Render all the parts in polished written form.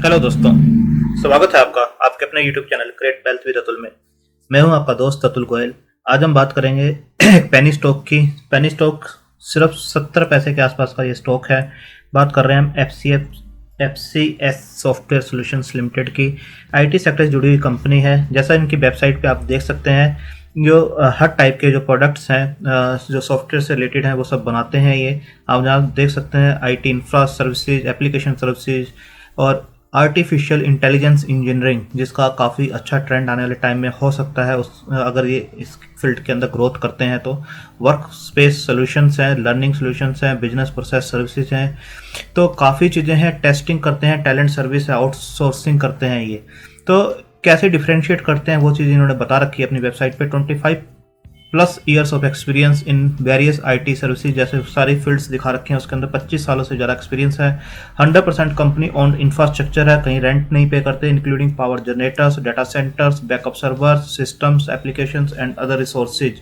Hello दोस्तों, स्वागत है आपका आपके अपने YouTube channel create wealth with Atul में। मैं हूं आपका दोस्त अतुल गोयल। आज हम बात करेंगे पेनी स्टॉक की। पेनी स्टॉक सिर्फ 70 पैसे के आसपास का ये स्टॉक है। बात कर रहे हैं हम FCS सॉफ्टवेयर सॉल्यूशंस लिमिटेड की। IT सेक्टर से जुड़ी हुई कंपनी है। जैसा इनकी वेबसाइट पे आप देख सकते हैं, जो हर टाइप के जो प्रोडक्ट्स हैं जो सॉफ्टवेयर से रिलेटेड हैं वो सब बनाते हैं। ये आप जहाँ देख सकते हैं IT infra services, application services और आर्टिफिशियल इंटेलिजेंस इंजीनियरिंग, जिसका काफ़ी अच्छा ट्रेंड आने वाले टाइम में हो सकता है अगर ये इस फील्ड के अंदर ग्रोथ करते हैं तो। वर्क स्पेस सोल्यूशंस हैं, लर्निंग सोल्यूशंस हैं, बिजनेस प्रोसेस सर्विसेज हैं, तो काफ़ी चीज़ें हैं। टेस्टिंग करते हैं, टैलेंट सर्विस है, आउटसोर्सिंग करते हैं ये। तो कैसे डिफ्रेंशिएट करते हैं वो चीज़ इन्होंने बता रखी है अपनी वेबसाइट पे। 25+ years of experience in various IT services, जैसे सारी फील्ड्स दिखा रखे हैं उसके अंदर 25 सालों से ज़्यादा एक्सपीरियंस है। 100% कंपनी ऑन इंफ्रास्ट्रक्चर है, कहीं रेंट नहीं पे करते, including power generators, data centres, backup servers, systems, applications and other resources.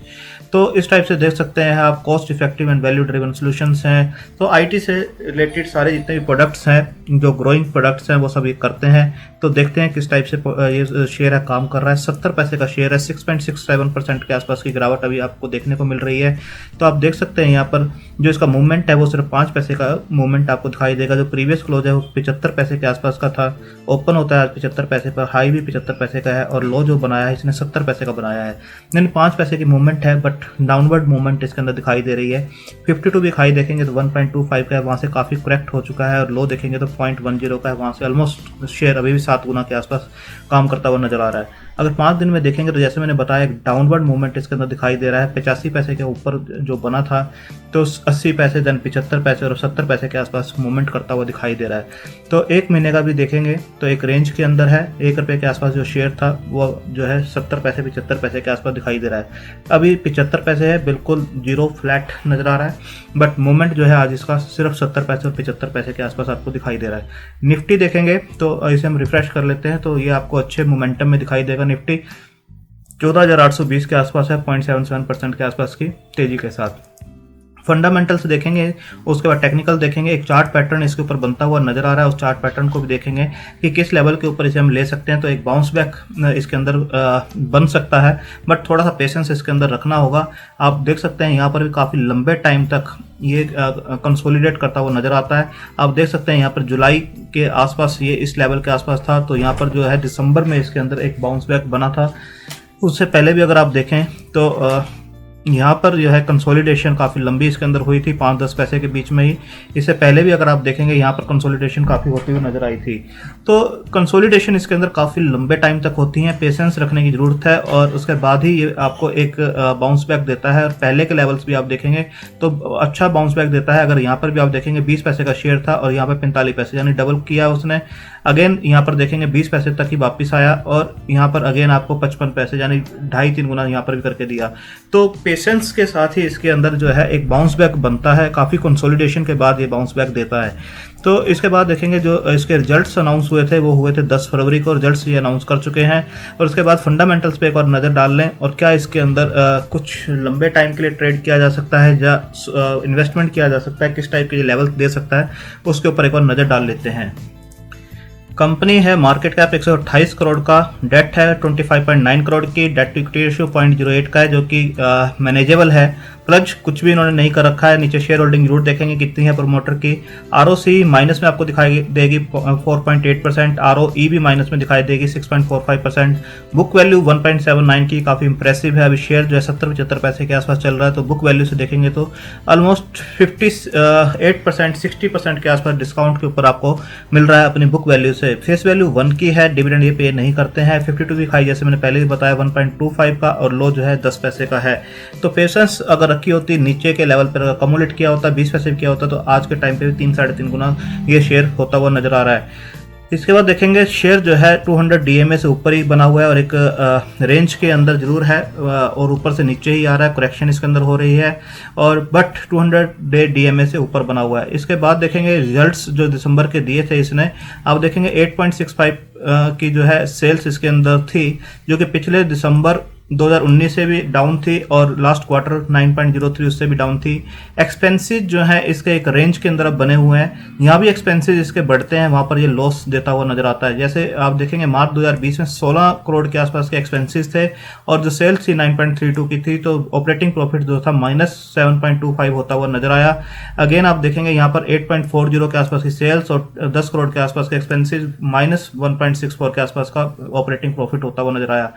तो इस टाइप से देख सकते हैं आप। Cost effective and value driven solutions हैं। तो IT से रिलेटेड सारे जितने भी प्रोडक्ट्स हैं, जो ग्रोइंग प्रोडक्ट्स हैं, वो सभी करते हैं। तो देखते हैं किस टाइप से ये शेयर है काम कर रहा है। 70 पैसे का शेयर है। 6.67% के आसपास की गिरावट अभी आपको देखने को मिल रही है। तो आप देख सकते हैं यहाँ पर जो इसका मूवमेंट है वो सिर्फ 5 पैसे का मूवमेंट आपको दिखाई देगा। जो प्रीवियस क्लोज है वो 75 पैसे के आसपास का था। ओपन होता है आज 75 पैसे पर, हाई भी 75 पैसे का है, और लो जो बनाया है इसने 70 पैसे का बनाया है। यानी 5 पैसे की मूवमेंट है, बट डाउनवर्ड मूवमेंट इसके अंदर दिखाई दे रही है। 52 भी हाई देखेंगे तो 1.25 का है, वहाँ से काफ़ी करेक्ट हो चुका है। और लो देखेंगे तो 0.10 का है, वहाँ से ऑलमोस्ट शेयर अभी भी 7 गुना के आसपास काम करता हुआ नजर आ रहा है। अगर 5 दिन में देखेंगे तो जैसे मैंने बताया, एक डाउनवर्ड मूवमेंट इसके अंदर दिखाई दे रहा है। 85 पैसे के ऊपर जो बना था, तो 80 पैसे, देन 75 पैसे और 70 पैसे के आसपास मूवमेंट करता हुआ दिखाई दे रहा है। तो 1 महीने का भी देखेंगे तो एक रेंज के अंदर है। 1 रुपये के आसपास जो शेयर था वो जो है 70 पैसे 75 पैसे के आसपास दिखाई दे रहा है। अभी 75 पैसे है, बिल्कुल जीरो फ्लैट नज़र आ रहा है, बट मूवमेंट जो है आज इसका सिर्फ 70 पैसे और 75 पैसे के आसपास आपको दिखाई दे रहा है। निफ्टी देखेंगे तो इसे हम रिफ्रेश कर लेते हैं, तो ये आपको अच्छे मोमेंटम में दिखाई देगा। निफ्टी 14,820 के आसपास है, 0.77% के आसपास की तेजी के साथ। फंडामेंटल्स देखेंगे, उसके बाद टेक्निकल देखेंगे। एक चार्ट पैटर्न इसके ऊपर बनता हुआ नजर आ रहा है, उस चार्ट पैटर्न को भी देखेंगे कि किस लेवल के ऊपर इसे हम ले सकते हैं। तो एक बाउंस बैक इसके अंदर बन सकता है, बट थोड़ा सा पेशेंस इसके अंदर रखना होगा। आप देख सकते हैं यहाँ पर भी काफ़ी लंबे टाइम तक ये कंसोलिडेट करता हुआ नजर आता है। आप देख सकते हैं यहाँ पर जुलाई के आसपास ये इस लेवल के आसपास था, तो यहाँ पर जो है दिसंबर में इसके अंदर एक बाउंस बैक बना था। उससे पहले भी अगर आप देखें तो यहाँ पर जो है कंसोलिडेशन काफ़ी लंबी इसके अंदर हुई थी, 5-10 पैसे के बीच में ही। इससे पहले भी अगर आप देखेंगे यहाँ पर कंसोलिडेशन काफ़ी होती हुई नजर आई थी। तो कंसोलिडेशन इसके अंदर काफ़ी लंबे टाइम तक होती हैं, पेशेंस रखने की ज़रूरत है, और उसके बाद ही ये आपको एक बाउंस बैक देता है। और पहले के लेवल्स भी आप देखेंगे तो अच्छा बाउंस बैक देता है। अगर यहाँ पर भी आप देखेंगे 20 पैसे का शेयर था और यहाँ पर 45 पैसे, यानी डबल किया उसने। अगेन यहाँ पर देखेंगे 20 पैसे तक ही वापिस आया, और यहाँ पर अगेन आपको 55 पैसे, यानी 2.5-3 गुना यहाँ पर भी करके दिया। तो पेशेंस के साथ ही इसके अंदर जो है एक बाउंस बैक बनता है। काफ़ी कंसोलिडेशन के बाद ये बाउंस बैक देता है। तो इसके बाद देखेंगे जो इसके रिजल्ट्स अनाउंस हुए थे वो हुए थे 10 फरवरी को। रिजल्ट्स ये अनाउंस कर चुके हैं। और उसके बाद फंडामेंटल्स पे एक और नज़र डाल लें, और क्या इसके अंदर कुछ लंबे टाइम के लिए ट्रेड किया जा सकता है या इन्वेस्टमेंट किया जा सकता है, किस टाइप के लेवल दे सकता है, उसके ऊपर एक और नज़र डाल लेते हैं। कंपनी है, मार्केट कैप 128 करोड़ का, डेट है 25.9 करोड़ की, डेट टू इक्विटी रेशियो 0.08 का है, जो कि मैनेजेबल है। प्लज कुछ भी इन्होंने नहीं कर रखा है। नीचे शेयर होल्डिंग जरूर देखेंगे कितनी है प्रमोटर की। ROC माइनस में आपको दिखाई देगी 4.8%, ROE भी माइनस में दिखाई देगी 6.45%। बुक वैल्यू 1.79 की, काफ़ी इंप्रेसिव है। अभी शेयर जो है 70-75 पैसे के आसपास चल रहा है, तो बुक वैल्यू से देखेंगे तो ऑलमोस्ट 58% 60% के आसपास डिस्काउंट के ऊपर आपको मिल रहा है अपनी बुक वैल्यू से। फेस वैल्यू 1 की है, डिविडेंड ये पे नहीं करते हैं। 52 वीक हाई जैसे मैंने पहले भी बताया 1.25 का, और लो जो है 10 पैसे का है। तो पेशेंस अगर रखी होती, नीचे के लेवल पर कम्युलेट किया होता, 20 पैसे किया होता, तो आज के टाइम पे भी 3-3.5 गुना ये शेयर होता हुआ नजर आ रहा है। इसके बाद देखेंगे शेयर जो है 200 DMA से ऊपर ही बना हुआ है, और एक रेंज के अंदर जरूर है, और ऊपर से नीचे ही आ रहा है। करेक्शन इसके अंदर हो रही है, और बट 200 डे DMA से ऊपर बना हुआ है। इसके बाद देखेंगे रिजल्ट्स जो दिसंबर के दिए थे इसने, आप देखेंगे 8.65 की जो है सेल्स इसके अंदर थी, जो कि पिछले दिसंबर 2019 से भी डाउन थी और लास्ट क्वार्टर 9.03 उससे भी डाउन थी। एक्सपेंसेस जो है इसके एक रेंज के अंदर अब बने हुए हैं, यहाँ भी एक्सपेंसेस इसके बढ़ते हैं, वहाँ पर ये लॉस देता हुआ नजर आता है। जैसे आप देखेंगे मार्च 2020 में 16 करोड़ के आसपास के एक्सपेंसेस थे और जो सेल्स थी 9.32 की थी, तो ऑपरेटिंग प्रॉफिट जो था -7.25 होता हुआ नजर आया। अगेन आप देखेंगे यहाँ पर 8.40 के आसपास की सेल्स और 10 करोड़ के आसपास के एक्सपेंसेस, -1.64 के आसपास का ऑपरेटिंग प्रॉफिट होता हुआ नजर आया।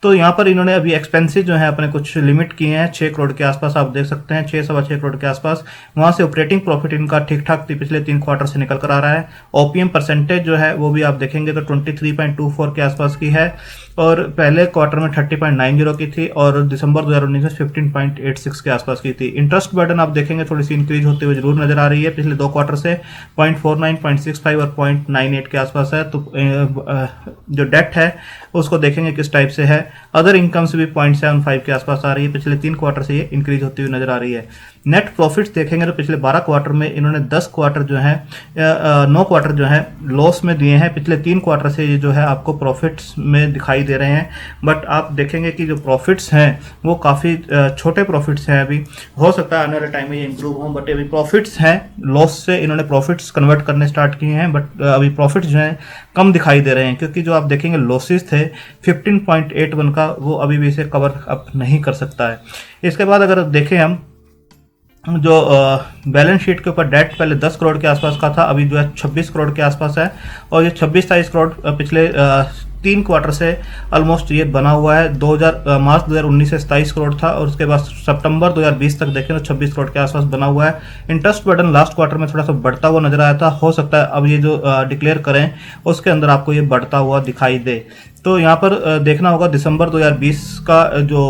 तो यहाँ पर इन्होंने अभी एक्सपेंसेस जो है अपने कुछ लिमिट किए हैं, 6 करोड़ के आसपास आप देख सकते हैं, 6-6.25 करोड़ के आसपास। वहां से ऑपरेटिंग प्रॉफिट इनका ठीक ठाक पिछले 3 क्वार्टर से निकल कर आ रहा है। ओपीएम परसेंटेज जो है वो भी आप देखेंगे तो 23.24 के आसपास की है और पहले क्वार्टर में 30.90 की थी और दिसंबर 2019 में 15.86 के आसपास की थी। इंटरेस्ट बर्डन आप देखेंगे थोड़ी सी इंक्रीज होते हुए जरूर नजर आ रही है, पिछले 2 क्वार्टर से 0.49, 0.65 और 0.98 के आसपास है। तो जो डेट है उसको देखेंगे किस टाइप से है। अदर इनकम्स भी 0.75 के आसपास आ रही है, पिछले 3 क्वार्टर से ये इंक्रीज होती हुई नजर आ रही है। नेट प्रॉफिट्स देखेंगे तो पिछले 12 क्वार्टर में इन्होंने 10 क्वार्टर जो है 9 क्वार्टर जो है लॉस में दिए हैं, पिछले 3 क्वार्टर से ये जो है आपको प्रॉफिट्स में दिखाई दे रहे हैं। बट आप देखेंगे कि जो प्रॉफिट्स हैं वो काफ़ी छोटे प्रॉफिट्स हैं, अभी हो सकता है आने वाले टाइम में ये इंप्रूव हों, बट अभी प्रॉफिट्स हैं, लॉस से इन्होंने प्रॉफिट्स कन्वर्ट करने स्टार्ट किए हैं, बट अभी प्रॉफिट्स जो हैं कम दिखाई दे रहे हैं, क्योंकि जो आप देखेंगे लॉसेस थे 15.81 का, वो अभी भी इसे कवर अप नहीं कर सकता है। इसके बाद अगर देखें हम जो बैलेंस शीट के ऊपर डेट पहले 10 करोड़ के आसपास का था, अभी जो है 26 करोड़ के आसपास है और ये 26-27 करोड़ पिछले 3 क्वार्टर से ऑलमोस्ट ये बना हुआ है। मार्च 2019 से 27 करोड़ था और उसके बाद सितंबर 2020 तक देखें तो 26 करोड़ के आसपास बना हुआ है। इंटरेस्ट बर्डन लास्ट क्वार्टर में थोड़ा सा बढ़ता हुआ नजर आया था, हो सकता है अब ये जो डिक्लेयर करें उसके अंदर आपको ये बढ़ता हुआ दिखाई दे। तो यहाँ पर देखना होगा दिसंबर 2020 का जो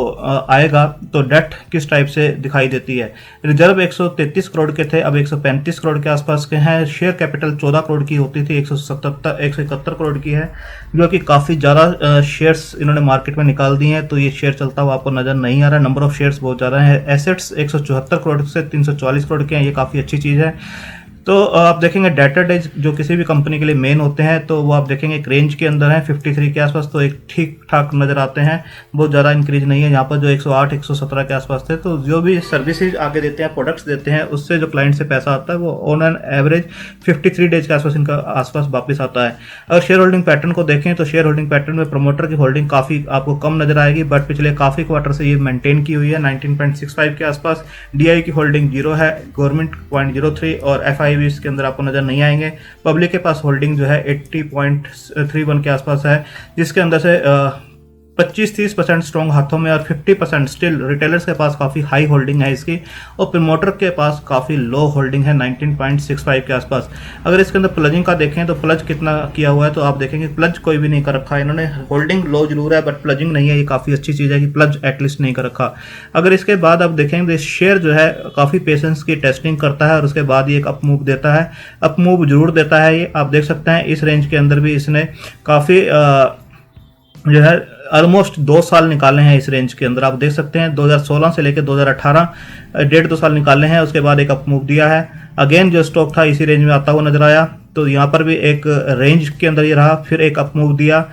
आएगा तो डेट किस टाइप से दिखाई देती है। रिजर्व 133 करोड़ के थे, अब 135 करोड़ के आसपास के हैं। शेयर कैपिटल 14 करोड़ की होती थी, 171 करोड़ की है, जो कि काफ़ी ज़्यादा शेयर्स इन्होंने मार्केट में निकाल दिए हैं, तो ये शेयर चलता हुआ आपको नज़र नहीं आ रहा है। नंबर ऑफ शेयर्स बहुत ज़्यादा है। एसेट्स 174 करोड़ से 340 करोड़ के हैं, ये काफ़ी अच्छी चीज़ है। तो आप देखेंगे डेटर डेज जो किसी भी कंपनी के लिए मेन होते हैं, तो वो आप देखेंगे एक रेंज के अंदर है 53 के आसपास, तो एक ठीक ठाक नज़र आते हैं, बहुत ज़्यादा इंक्रीज नहीं है। यहाँ पर जो 108, 117 के आसपास थे, तो जो भी सर्विसेज आगे देते हैं, प्रोडक्ट्स देते हैं, उससे जो क्लाइंट से पैसा आता है वो ऑन एन एवरेज 53 डेज के आसपास इनका आसपास वापस आता है। अगर शेयर होल्डिंग पैटर्न को देखें तो शेयर होल्डिंग पैटर्न में प्रमोटर की होल्डिंग काफ़ी आपको कम नजर आएगी, बट पिछले काफ़ी क्वार्टर से ये मेंटेन की हुई है 19.65 के आसपास। डीआई की होल्डिंग 0 है, गवर्नमेंट 0.03 और एफआईवी इसके अंदर आपको नजर नहीं आएंगे। पब्लिक के पास होल्डिंग जो है 80.31 के आसपास है, जिसके अंदर से 25-30% स्ट्रॉन्ग हाथों में और 50% स्टिल रिटेलर्स के पास काफ़ी हाई होल्डिंग है इसकी, और प्रमोटर के पास काफ़ी लो होल्डिंग है 19.65 के आसपास। अगर इसके अंदर प्लजिंग का देखें तो प्लज कितना किया हुआ है, तो आप देखेंगे प्लज कोई भी नहीं कर रखा है इन्होंने। होल्डिंग लो जरूर है बट प्लजिंग नहीं है, ये काफ़ी अच्छी चीज़ है कि प्लज एटलीस्ट नहीं कर रखा। अगर इसके बाद आप देखेंगे तो शेयर जो है काफ़ी पेशेंस की टेस्टिंग करता है और उसके बाद ये एक अप मूव देता है, अप मूव जरूर देता है ये। आप देख सकते हैं इस रेंज के अंदर भी इसने काफ़ी जो है ऑलमोस्ट 2 साल निकाले हैं इस रेंज के अंदर। आप देख सकते हैं 2016 से लेकर 2018 1.5-2 साल निकाले हैं, उसके बाद एक अप मूव दिया है। अगेन जो स्टॉक था इसी रेंज में आता हुआ नजर आया, तो यहाँ पर भी एक रेंज के अंदर ये रहा, फिर एक अप मूव दिया,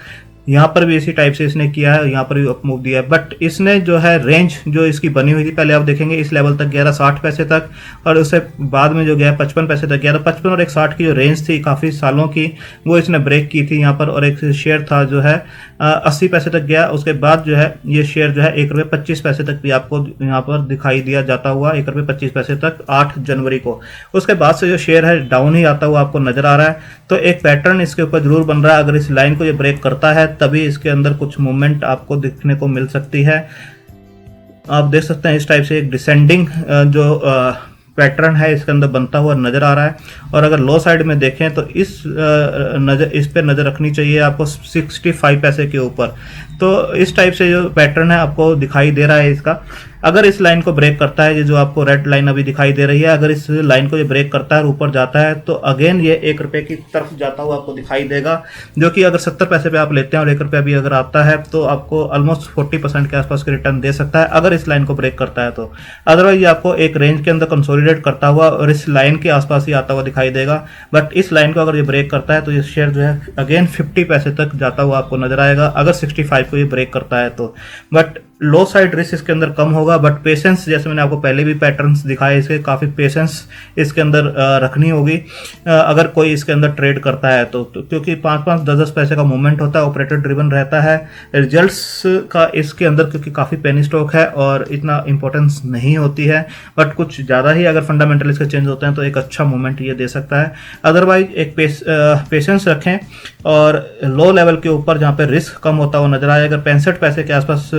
यहाँ पर भी इसी टाइप से इसने किया है, यहाँ पर भी अप मूव दिया है। बट इसने जो है रेंज जो इसकी बनी हुई थी, पहले आप देखेंगे इस लेवल तक गया 60 पैसे तक और उससे बाद में जो गया 55 पैसे तक गया। तो 55 और 160 की जो रेंज थी काफ़ी सालों की, वो इसने ब्रेक की थी यहाँ पर। और एक शेयर था जो है 80 पैसे तक गया, उसके बाद जो है ये शेयर जो है 1 रुपये 25 पैसे तक भी आपको यहाँ पर दिखाई दिया जाता हुआ, 1 रुपये 25 पैसे तक 8 जनवरी को। उसके बाद से जो शेयर है डाउन ही आता हुआ आपको नजर आ रहा है। तो एक पैटर्न इसके ऊपर जरूर बन रहा है, अगर इस लाइन को ये ब्रेक करता है तभी इसके अंदर कुछ मूवमेंट आपको दिखने को मिल सकती है। आप देख सकते हैं इस टाइप से एक डिसेंडिंग जो पैटर्न है इसके अंदर बनता हुआ नजर आ रहा है। और अगर लो साइड में देखें तो इस पे नजर रखनी चाहिए आपको 65 पैसे के ऊपर। तो इस टाइप से जो पैटर्न है आपको दिखाई दे रहा है इसका। अगर इस लाइन को ब्रेक करता है, ये जो आपको रेड लाइन अभी दिखाई दे रही है, अगर इस लाइन को ये ब्रेक करता है और ऊपर जाता है तो अगेन ये 1 रुपये की तरफ जाता हुआ आपको दिखाई देगा, जो कि अगर 70 पैसे पे आप लेते हैं और 1 रुपया भी अगर आता है तो आपको ऑलमोस्ट 40% के आसपास के रिटर्न दे सकता है, अगर इस लाइन को ब्रेक करता है तो। अदरवाइज आपको एक रेंज के अंदर कंसोलिडेट करता हुआ और इस लाइन के आसपास ही आता हुआ दिखाई देगा। बट इस लाइन को अगर ये ब्रेक करता है तो ये शेयर जो है अगेन 50 पैसे तक जाता हुआ आपको नजर आएगा, अगर 65 को ये ब्रेक करता है तो। बट लो साइड रिस्क इसके अंदर कम होगा, बट पेशेंस, जैसे मैंने आपको पहले भी पैटर्न्स दिखाए इसके, काफ़ी पेशेंस इसके अंदर रखनी होगी अगर कोई इसके अंदर ट्रेड करता है तो क्योंकि 5-5 10-10 पैसे का मूवमेंट होता है, ऑपरेटर ड्रिवन रहता है। रिजल्ट्स का इसके अंदर क्योंकि काफ़ी पेनी स्टॉक है और इतना इंपॉर्टेंस नहीं होती है, बट कुछ ज़्यादा ही अगर फंडामेंटल इसके चेंज होते हैं तो एक अच्छा मूवमेंट ये दे सकता है। अदरवाइज एक पेशेंस रखें और लो लेवल के ऊपर जहाँ पे रिस्क कम होता हुआ नजर आए, अगर 65 पैसे के आसपास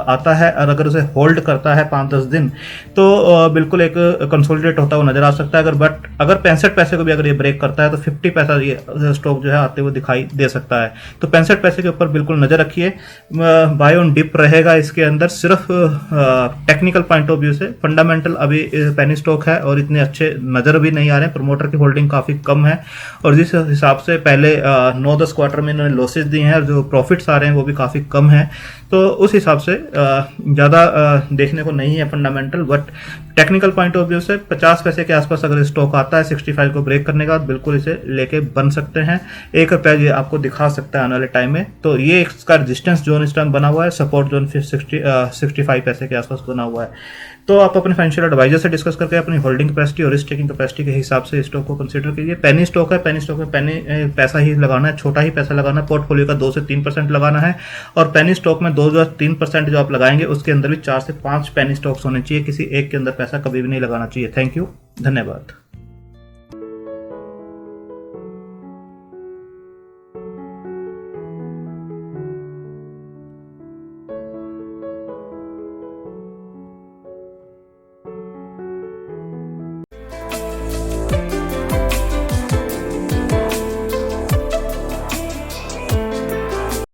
आता है और अगर उसे होल्ड करता है 5-10 दिन तो बिल्कुल एक कंसोलिडेट होता हुआ नजर आ सकता है। अगर 65 पैसे को भी अगर ये ब्रेक करता है तो 50 पैसा ये स्टॉक जो है आते हुए दिखाई दे सकता है। तो 65 पैसे के ऊपर बिल्कुल नजर रखिए। बाय ऑन डिप रहेगा इसके अंदर, सिर्फ टेक्निकल पॉइंट ऑफ व्यू से। फंडामेंटल अभी पेनी स्टॉक है और इतने अच्छे नजर भी नहीं आ रहे हैं, प्रमोटर की होल्डिंग काफ़ी कम है और जिस हिसाब से पहले 9-10 क्वार्टर में इन्होंने लॉसेज दिए हैं और जो प्रॉफिट्स आ रहे हैं वो भी काफ़ी कम है, तो उस हिसाब से ज़्यादा देखने को नहीं है fundamental. But technical point of view से 50 पैसे के आसपास अगर स्टॉक आता है 65 को ब्रेक करने के बाद, बिल्कुल इसे लेके बन सकते हैं। ₹1 ये आपको दिखा सकता है आने वाले टाइम में। तो ये इसका रेजिस्टेंस जोन इस टाइम बना हुआ है, सपोर्ट जोन फिर 65 पैसे के आसपास बना हुआ है। तो आप अपने फाइनेंशियल एडवाइजर से डिस्कस करके अपनी होल्डिंग कैपेसिटी और रिस्क टेकिंग कैपेसिटी के हिसाब से स्टॉक को कंसीडर कीजिए। पेनी स्टॉक है, पेनी स्टॉक में पैसा ही लगाना है, छोटा ही पैसा लगाना है, पोर्टफोलियो का 2 से 3% लगाना है। और पेनी स्टॉक में 2 या 3% जो आप लगाएंगे उसके अंदर भी 4 से 5 पेनी स्टॉक्स होने चाहिए, किसी एक के अंदर पैसा कभी भी नहीं लगाना चाहिए। थैंक यू, धन्यवाद।